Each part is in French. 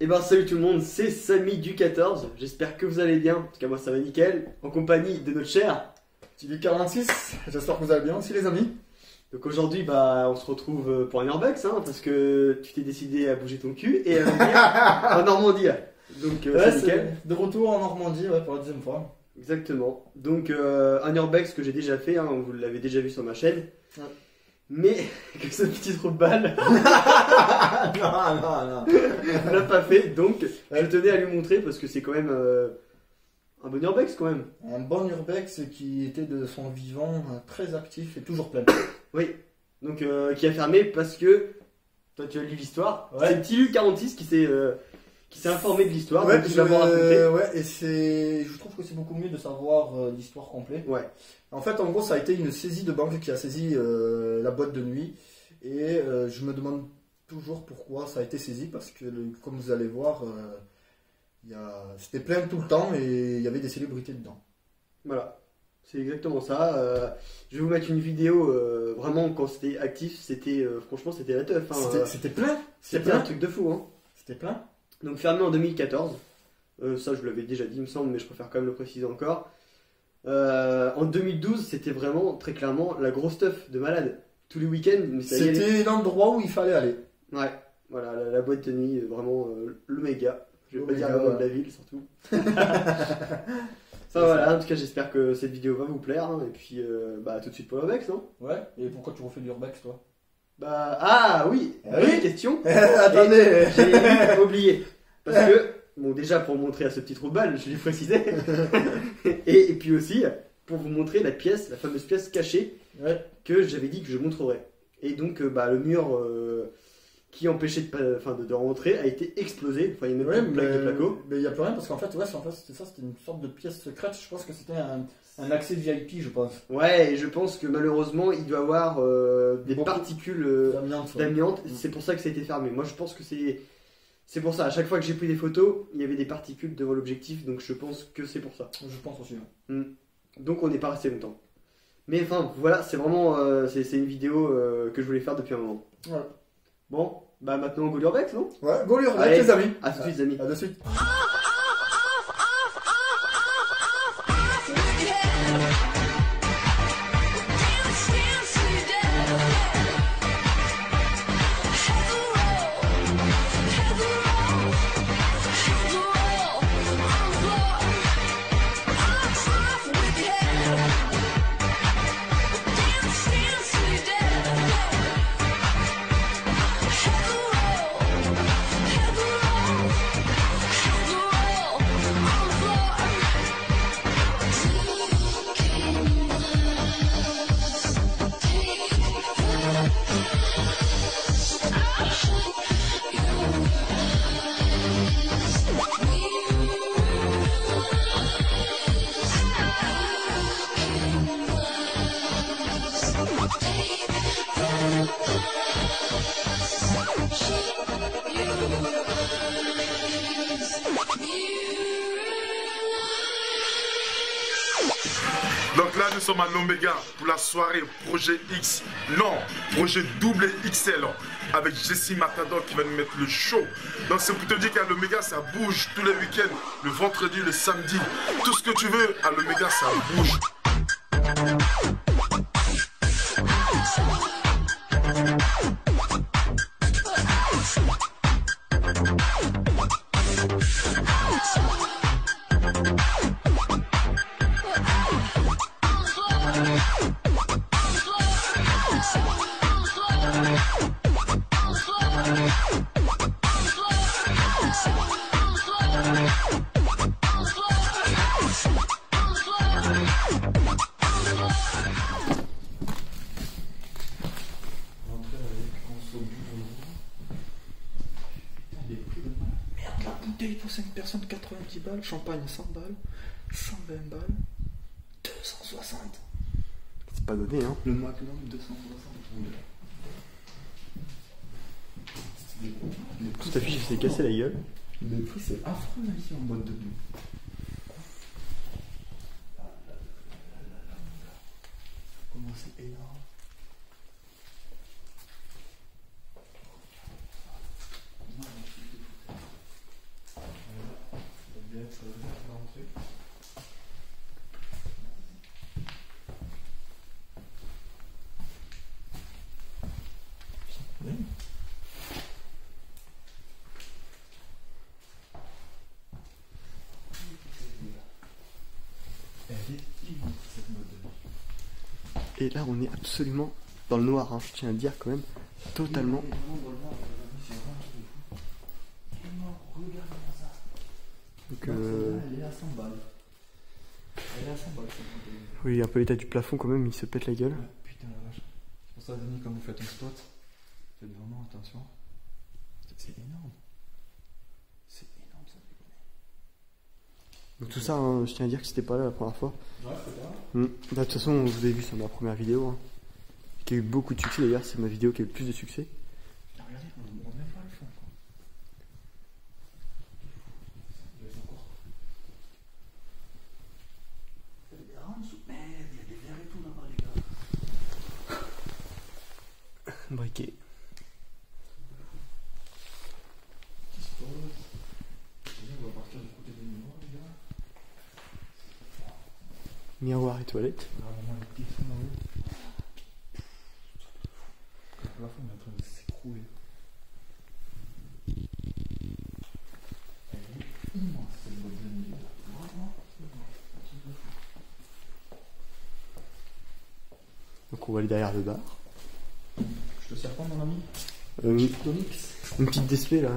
Et ben salut tout le monde, c'est Samy du 14, j'espère que vous allez bien, en tout cas moi ça va nickel, en compagnie de notre cher du 46, j'espère que vous allez bien aussi les amis. Donc aujourd'hui bah on se retrouve pour un Urbex hein, parce que tu t'es décidé à bouger ton cul et à venir en Normandie. Donc ouais, c'est nickel. De retour en Normandie ouais, pour la deuxième fois. Exactement, donc un Urbex que j'ai déjà fait, hein, vous l'avez déjà vu sur ma chaîne. Ouais. Mais que ce petit trou de balle on l'a pas fait, donc je tenais à lui montrer parce que c'est quand même un bon Urbex quand même. Un bon Urbex qui était de son vivant très actif et toujours plein. Oui, donc qui a fermé parce que, toi tu as lu l'histoire, ouais. C'est petit Lu46 qui s'est informé de l'histoire, ouais, donc je l'avoir raconté. Ouais, et je trouve que c'est beaucoup mieux de savoir l'histoire complète. Ouais. En fait, en gros, ça a été une saisie de banque qui a saisi la boîte de nuit. Et je me demande toujours pourquoi ça a été saisi. Parce que, comme vous allez voir, c'était plein tout le temps et il y avait des célébrités dedans. Voilà, c'est exactement ça. Je vais vous mettre une vidéo, vraiment, quand c'était actif, c'était franchement, c'était la teuf. Hein. C'était plein. C'était un truc de fou. Hein. C'était plein. Donc fermé en 2014. Ça, je vous l'avais déjà dit, il me semble, mais je préfère quand même le préciser encore. En 2012, c'était vraiment très clairement la grosse stuff de malade. Tous les week-ends, c'était l'endroit où il fallait aller. Ouais, voilà, la boîte de nuit, vraiment le méga. Je vais pas dire le nom de la ville surtout. Ça voilà, en tout cas, j'espère que cette vidéo va vous plaire. Hein, et puis, bah, tout de suite pour l'Urbex, non? Ouais, et pourquoi tu refais du Urbex toi? Bah, ah oui, oui, question. Attendez, j'ai oublié. Parce que. Bon, déjà pour montrer à ce petit trou de balle, je lui précisais. et puis aussi pour vous montrer la pièce, la fameuse pièce cachée que j'avais dit que je montrerais. Et donc bah, le mur qui empêchait de rentrer a été explosé. Enfin, il y a même une plaque de placo. Mais il n'y a plus rien parce qu'en fait, c'était ça, c'était une sorte de pièce secrète. Je pense que c'était un accès VIP, je pense. Ouais, et je pense que malheureusement il doit y avoir des particules d'amiante. C'est pour ça que ça a été fermé. Moi je pense que c'est pour ça, à chaque fois que j'ai pris des photos, il y avait des particules devant l'objectif, donc je pense que c'est pour ça. Je pense aussi. Ouais. Donc on n'est pas resté longtemps. Mais enfin, voilà, c'est vraiment c'est une vidéo que je voulais faire depuis un moment. Ouais. Bon, bah maintenant go l'Urbex, non? Ouais, go l'Urbex les amis. À tout de suite les amis. À de suite. Donc là nous sommes à l'Oméga pour la soirée Projet X, non, Projet double XL avec Jessie Matador qui va nous mettre le show. Donc c'est pour te dire qu'à l'Oméga ça bouge tous les week-ends, le vendredi, le samedi, tout ce que tu veux, à l'Oméga ça bouge. Bouteille pour 5 personnes, 90 balles, champagne 100 balles, 120 balles, 260. C'est pas donné, hein. Le Magnum 260. Cette affiche s'est cassé la gueule. Le prix c'est affreux là ici en boîte de nuit. c'est énorme. Et là, on est absolument dans le noir, hein, je tiens à dire quand même, totalement. Donc, elle est à 100 balles. Elle est à 100 balles. oui, un peu l'état du plafond quand même, il se pète la gueule. Ouais, putain la vache. C'est pour ça, Denis, quand vous faites un spot, faites vraiment attention. C'est énorme. C'est énorme ça. Donc tout ça, hein, je tiens à dire que c'était pas là la première fois. Ouais, c'est ça. Bah, de toute façon, vous avez vu sur ma première vidéo, hein, qui a eu beaucoup de succès d'ailleurs, c'est ma vidéo qui a eu le plus de succès. Regardez, on ne même pas le fond. Quoi. Il reste encore. Il y a des rangs, merde, il y a des verres et tout là-bas, les gars. Briquet. On va partir du côté des miroirs, les gars. Miroir et toilette. On va vraiment les petits fonds là-haut. Le plafond est en train de s'écrouler. Elle est immense cette boîte de nuit. Vraiment, c'est bon. Donc on va aller derrière le bar. Je te sers pas, mon ami? Une petite DSP là.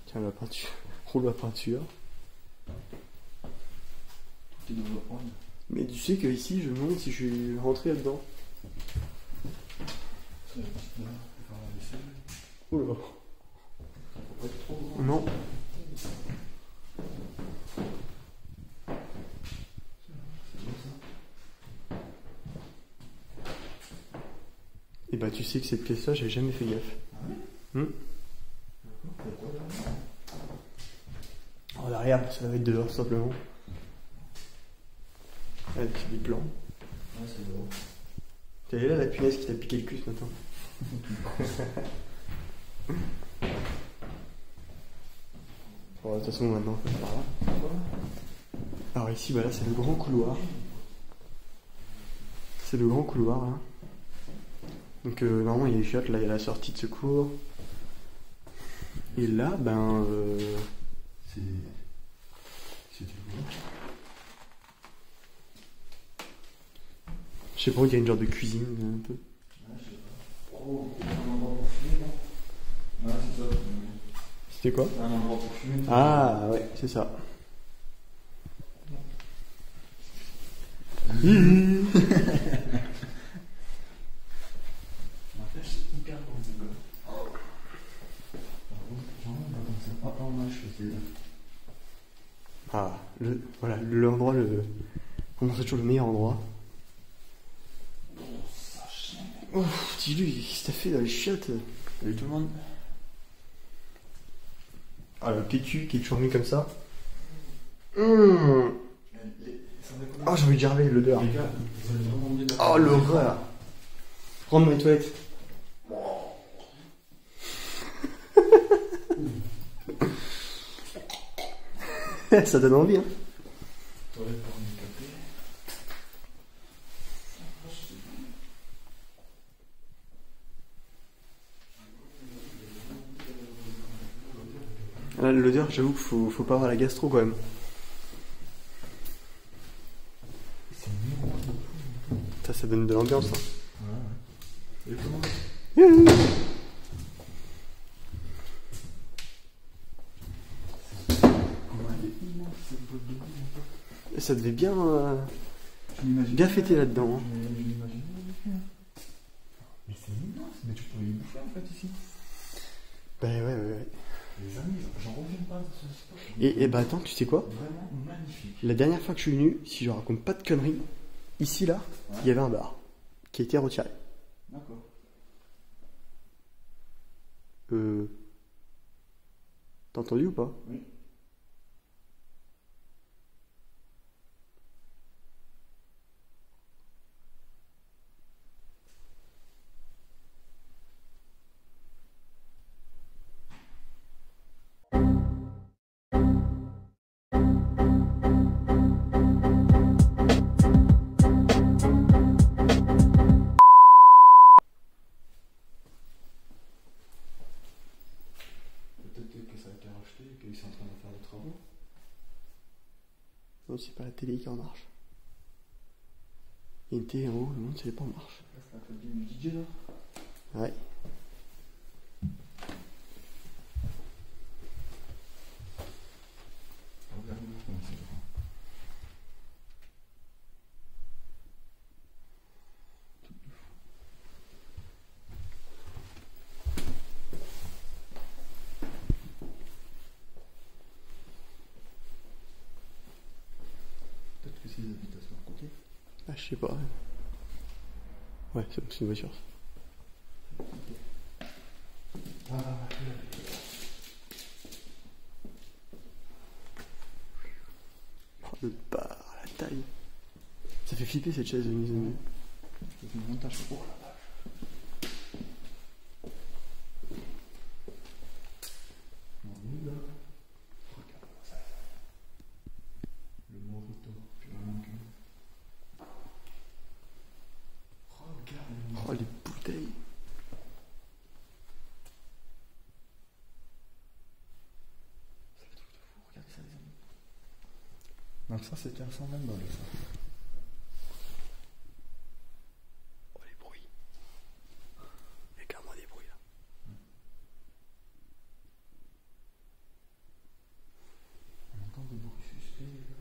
Tiens, la peinture. Roule la peinture. Tout est dans le on. Mais tu sais que ici, je me demande si je suis rentré là-dedans. C'est la petite là. Enfin, la vaisselle. Oula. Faut pas être trop grand. Non. C'est bien ça. Et bah tu sais que cette pièce-là, j'avais jamais fait gaffe. Ah ouais? D'accord. Pourquoi là? Oh l'arrière, ça va être dehors simplement. Avec des plans. Ouais, c'est drôle. T'es là la punaise qui t'a piqué le cul ce matin. Bon, de toute façon maintenant on va par là. Alors ici, bah là c'est le grand couloir. C'est le grand couloir là. Donc normalement il y a les chiottes, là il y a la sortie de secours. Et là, ben... C'est du boulot. je sais pas, il y a une genre de cuisine un peu. Ouais, je sais pas. Oh, un endroit pour fumer, non? Ouais, c'est ça. C'était quoi? Un endroit pour fumer. Ah ouais, c'est ça. En fait, c'est hyper bon, ce gars. Oh, moi je faisais. Ah, voilà, l'endroit, c'est toujours le meilleur endroit. Oh, dis-lui, qu'est-ce que t'as fait dans les chiottes? Salut tout le monde. Ah, le PQ qui est toujours mis comme ça. Ah, j'ai envie de gerber l'odeur. Les gars, vous allez vraiment bien. Oh, l'horreur. Rentre dans les toilettes. Ça donne envie, hein. Toilette pour handicapés. Là, l'odeur, j'avoue qu'il faut pas avoir la gastro quand même. C'est miroir de fou. Ça donne de l'ambiance. Hein. Ouais. Et comment? Et ça devait bien, Tu m'imagines bien fêter là-dedans. Hein. Je m'imagine. Mais c'est immense, mais tu pourrais y bouffer en fait ici. Bah ouais. Les amis, j'en reviens pas de ce spot. Et bah attends, tu sais quoi? Vraiment magnifique. La dernière fois que je suis venu, si je raconte pas de conneries, ici là, il y avait un bar qui a été retiré. D'accord. T'as entendu ou pas? Oui. Ils sont en train de faire des travaux. Non, c'est pas la télé qui est en marche. Il y a une télé en haut, le monde, c'est pas en marche. Là, c'est la table du DJ là. Ouais. Regarde-moi comment c'est grand. Truc de fou. Peut-être que c'est les habitations à côté. Ah, je sais pas. Ouais, c'est une voiture. Ah, Oh, le bar, la taille. Ça fait flipper cette chaise de mise au milieu. c'est une montage. Oh la vache. On est là. Regarde ça. Le Morito. Puis vraiment que. Regarde. Oh, les bouteilles. C'est le truc de fou. Regardez ça, les amis. Donc ça, c'était à 120 balles, ça. Oh, les bruits. Il y a carrément des bruits là. On entend des bruits suspects, les gars.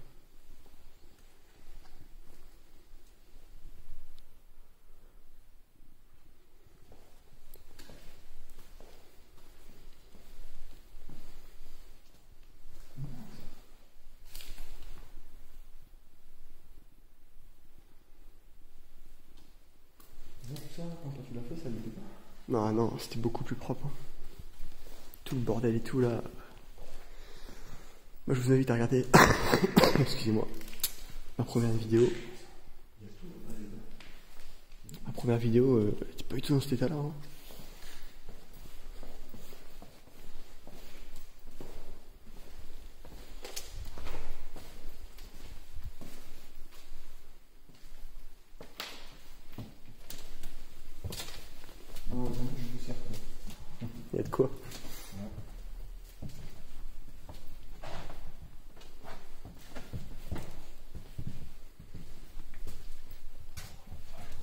Ça, quand tu l'as fait, ça n'était pas. Non, non, c'était beaucoup plus propre. Hein. Tout le bordel et tout là. Moi je vous invite à regarder. Excusez-moi. Ma première vidéo. Ma première vidéo, c'était pas du tout dans cet état-là. Hein. Non, non, je vous sers pas. Il y a de quoi.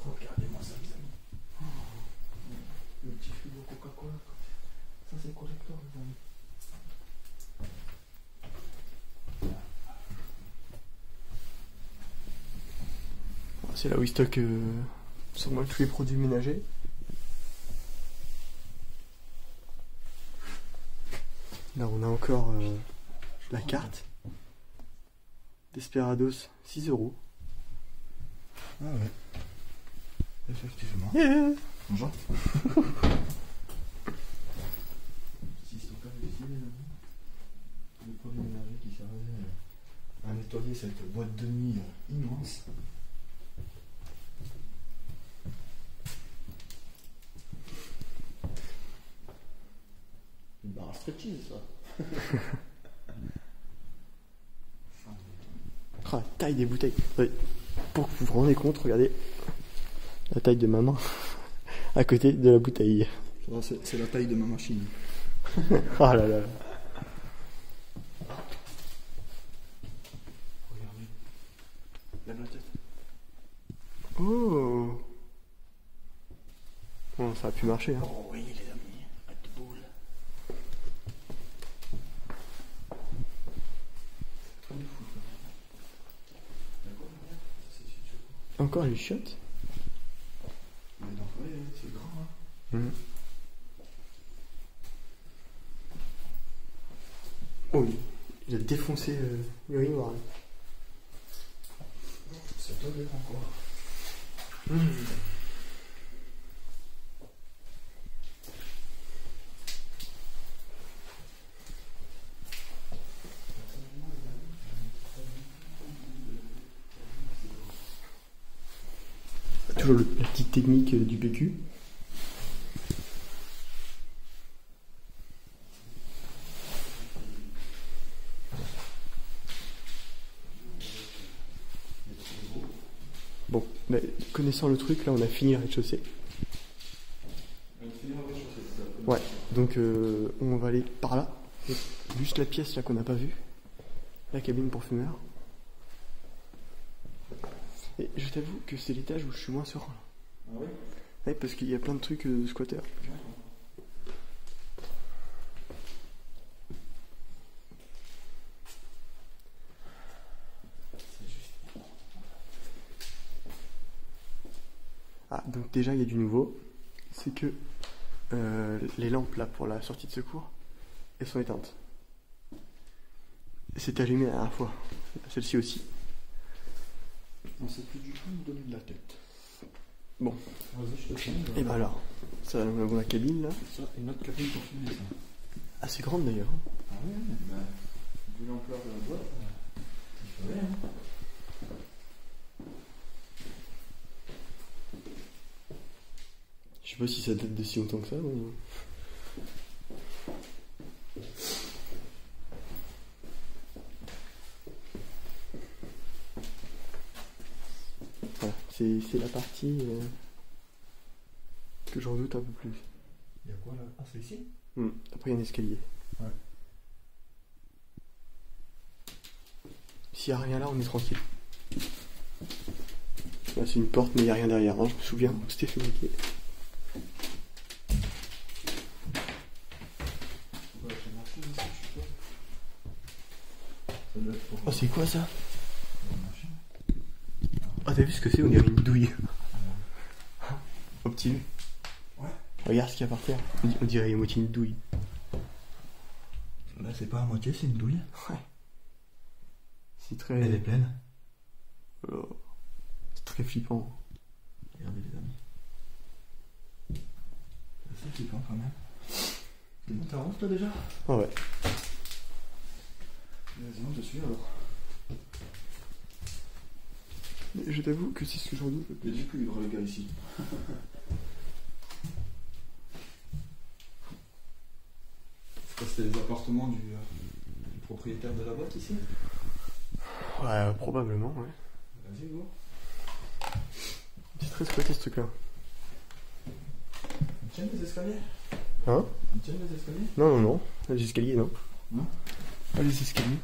Regardez-moi ça, les amis. Le petit frigo Coca-Cola. Ça, c'est collector, les amis. C'est là où ils stockent sûrement tous les produits ménagers. Là on a encore la carte. Desperados, 6 €. Ah ouais. Effectivement. Yeah. Bonjour. Petit stockage ici, les amis. Les produits ménagers qui servaient à nettoyer cette boîte de nuit immense. Une barre à stretchies, ça. Ah, la taille des bouteilles. Ouais. Pour que vous vous rendez compte, regardez la taille de ma main à côté de la bouteille. C'est la taille de ma machine. Ah là là. Regardez. Lève la tête. Oh. Bon, ça a pu marcher. Hein. Oh oui, les amis. Red Bull. Truc de fou, ça. D'accord, regarde. Ça, c'est sur quoi. Encore les chiottes. Mais donc, ouais, c'est grand, hein. Mmh. Oh, il a défoncé l'urinoir. C'est toléré encore. toujours la petite technique du PQ. Bon, mais connaissant le truc, là on a fini le rez-de-chaussée. Ouais, donc on va aller par là. Juste la pièce là qu'on n'a pas vue. La cabine pour fumeurs. Et je t'avoue que c'est l'étage où je suis moins serein. Ah oui? Ouais, parce qu'il y a plein de trucs de squatteurs. Ah, donc déjà il y a du nouveau. C'est que les lampes là pour la sortie de secours, elles sont éteintes. C'est allumé la dernière fois. Celle-ci aussi. On sait plus du tout nous donner de la tête. Bon. Vas-y, je te tiens. Et ben alors, ça on a la cabine là. Ça, une autre cabine pour fumer, ça. Assez grande d'ailleurs. Ah oui, bah, vu l'ampleur de la boîte, il faut rien. Je sais pas si ça date de si longtemps que ça. Mais... Voilà, c'est la partie que j'en doute un peu plus. Il y a quoi là? Ah, c'est ici? Après il y a un escalier. Ouais. S'il n'y a rien là, on est tranquille. Là c'est une porte mais il n'y a rien derrière, hein, je me souviens, c'était fabriqué. Oh c'est quoi ça? Ah t'as vu ce que c'est? On dirait une douille. Au petit vu. Ouais. Regarde ce qu'il y a par terre. On dirait une moitié une douille. Là c'est pas à moitié, c'est une douille. Ouais. C'est très... Elle est pleine. Oh. C'est très flippant. Regardez les amis. C'est flippant quand même. C'est bon, t'avances toi déjà? Ah ouais. Vas-y, on te suit alors. Mais je t'avoue que c'est ce que j'en doute. Il y a du cuivre les gars ici. C'était les appartements du propriétaire de la boîte ici? Ouais, probablement, ouais. Vas-y, go. C'est très squatté ce truc-là. On tient les escaliers? Hein? On tient les escaliers? Non, non, non. Les escaliers, non. Non? Pas les escaliers.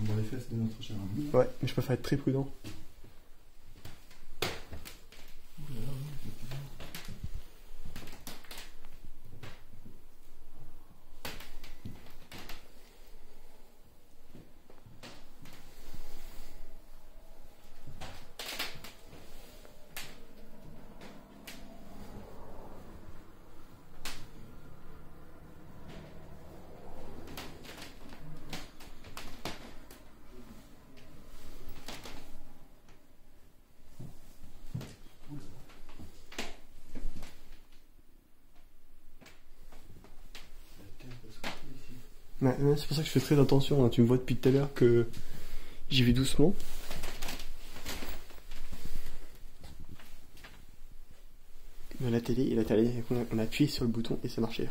On voit les fesses de notre cher ami. Ouais, mais je préfère être très prudent. Ouais, c'est pour ça que je fais très attention, hein. Tu me vois depuis tout à l'heure que j'y vais doucement. Mais la télé, on a appuyé sur le bouton et ça marchait.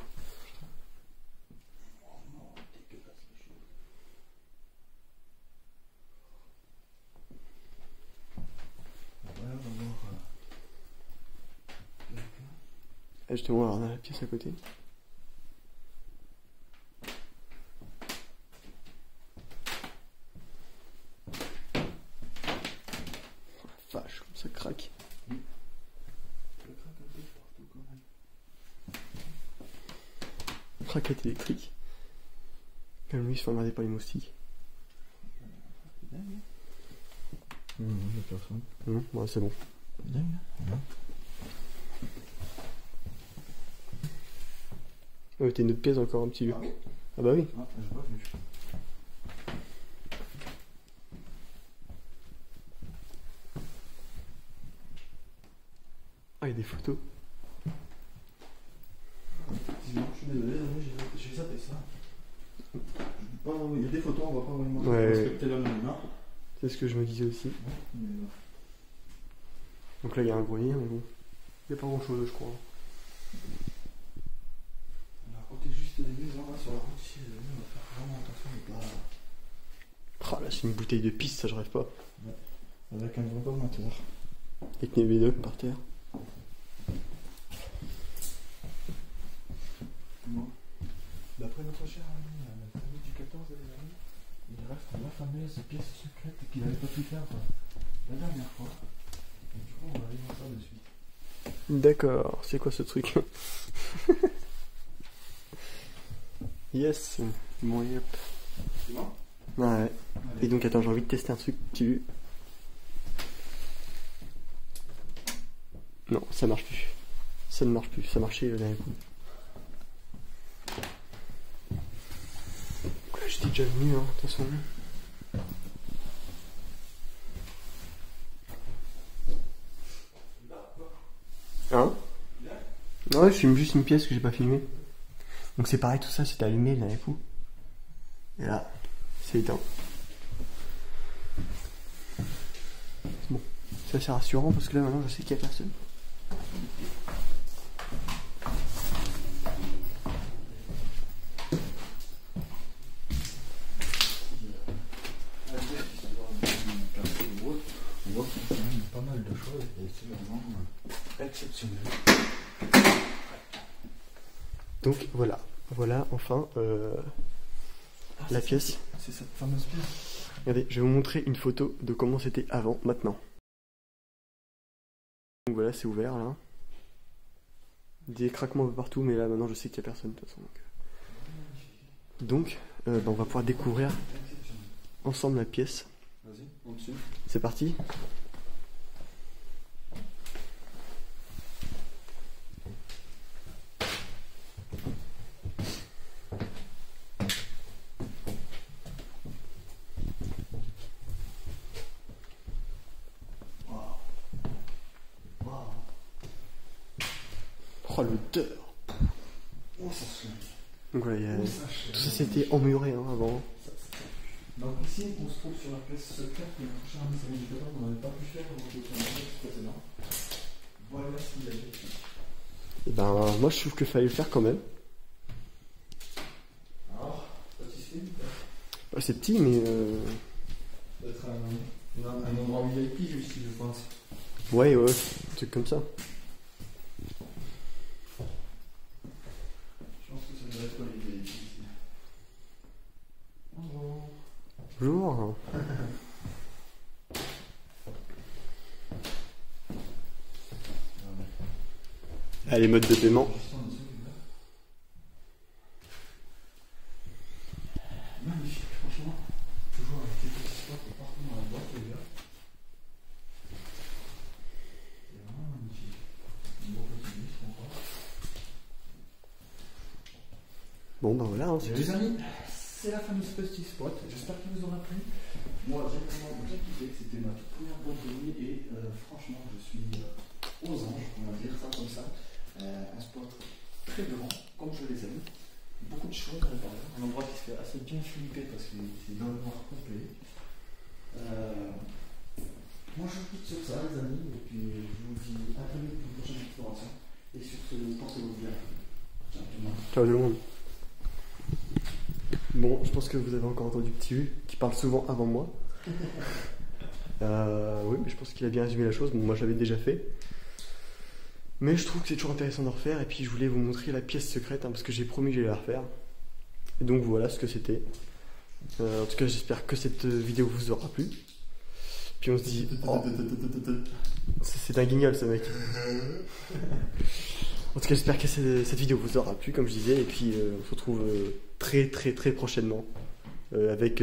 Ah, justement, alors on a la pièce à côté. Vache, comme ça craque. Craquette électrique. Même lui, il se fait emmerder par les moustiques. Personne. Non, ouais, c'est bon. Dingue. Ouais, t'as une autre pièce encore un petit lieu. Ah oui? Ah bah oui. Ah, j'ai pas vu. Ah, il y a des photos. Je suis désolé, j'ai zappé ça. Il y a des photos, on va pas vraiment Ouais. respecter l'homme humain. C'est ce que je me disais aussi. Mais, Donc là, il y a un grenier, mais bon. Il n'y a pas grand chose, je crois. on a à côté juste des maisons là sur la route ici. On va faire vraiment attention de pas. Ah là, c'est une bouteille de pisse, ça, je rêve pas. Avec un grand amateur. Avec une V2 par terre. Bon. D'après notre cher ami, la famille du 14 et les amis, il reste la fameuse pièce secrète qu'il n'avait pas pu faire la dernière fois. Et du coup, on va aller voir ça de suite. D'accord, c'est quoi ce truc? Yes. Bon, yep. C'est bon? Ah ouais. Allez. Et donc, attends, j'ai envie de tester un truc. Tu veux? Non, ça marche plus. Ça ne marche plus. Ça marchait d'un coup. Donc là, j'étais déjà venu, hein, de toute façon. Hein? Ouais, je filme juste une pièce que j'ai pas filmée. Donc c'est pareil, tout ça c'était allumé d'un coup. Et là, c'est éteint. C'est bon. C'est assez rassurant parce que là maintenant je sais qu'il y a personne. On voit qu'il y a quand même pas mal de choses et c'est vraiment exceptionnel. Donc voilà, voilà enfin la pièce. C'est cette fameuse pièce. Regardez, je vais vous montrer une photo de comment c'était avant, maintenant. Donc voilà, c'est ouvert là. Des craquements un peu partout, mais là maintenant je sais qu'il n'y a personne de toute façon. Donc on va pouvoir découvrir ensemble la pièce. Vas-y, en dessus. C'est parti. Oh l'odeur. Oh, ça se lève. Donc voilà, Oh, ça se tout ça c'était emmuré hein, avant. Donc ici, on se trouve sur la pièce secrète que notre cher ami Samuel Ducatan n'avait pas pu faire dans le pièce précédent. Voilà ce qu'il a dit. Et ben moi je trouve qu'il fallait le faire quand même. Alors, satisfait? Ouais, c'est petit mais Ça doit être un endroit VIP ici, je pense. ouais, un truc comme ça. Je pense que ça doit être quoi les VIP ici. Bonjour. Bonjour. Allez, mode de paiement. Magnifique, franchement. Toujours avec les petits spots partout dans la boîte, les gars. C'est vraiment magnifique. Un beau petit disque encore. Bon ben voilà, hein, c'est Les tout. amis, c'est la fameuse petit spot. J'espère qu'il vous aura plu. Moi, j'ai vraiment bien kiffé. C'était ma toute première boîte de nuit et franchement, je suis aux anges, on va dire ça comme ça. Un spot très grand, comme je les aime. Beaucoup de choses à l'intérieur. Un endroit qui se fait assez bien flipper parce que c'est dans le noir complet. Moi, je vous quitte sur ça, les amis. Et puis, je vous dis à très vite pour une prochaine exploration. Et sur ce, portez-vous bien. Ciao tout le monde. Ciao tout le monde. Bon, je pense que vous avez encore entendu Petit U qui parle souvent avant moi. Oui, mais je pense qu'il a bien résumé la chose. Bon, moi, je l'avais déjà fait. Mais je trouve que c'est toujours intéressant de refaire. Et puis, je voulais vous montrer la pièce secrète, hein, parce que j'ai promis que j'allais la refaire. Et donc, voilà ce que c'était. En tout cas, j'espère que cette vidéo vous aura plu. Puis, on se dit... Oh, c'est un guignol, ce mec. En tout cas, j'espère que cette vidéo vous aura plu, comme je disais. Et puis, on se retrouve très, très, très prochainement avec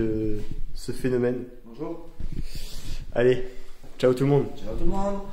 ce phénomène. Bonjour. Allez, ciao tout le monde. Ciao tout le monde.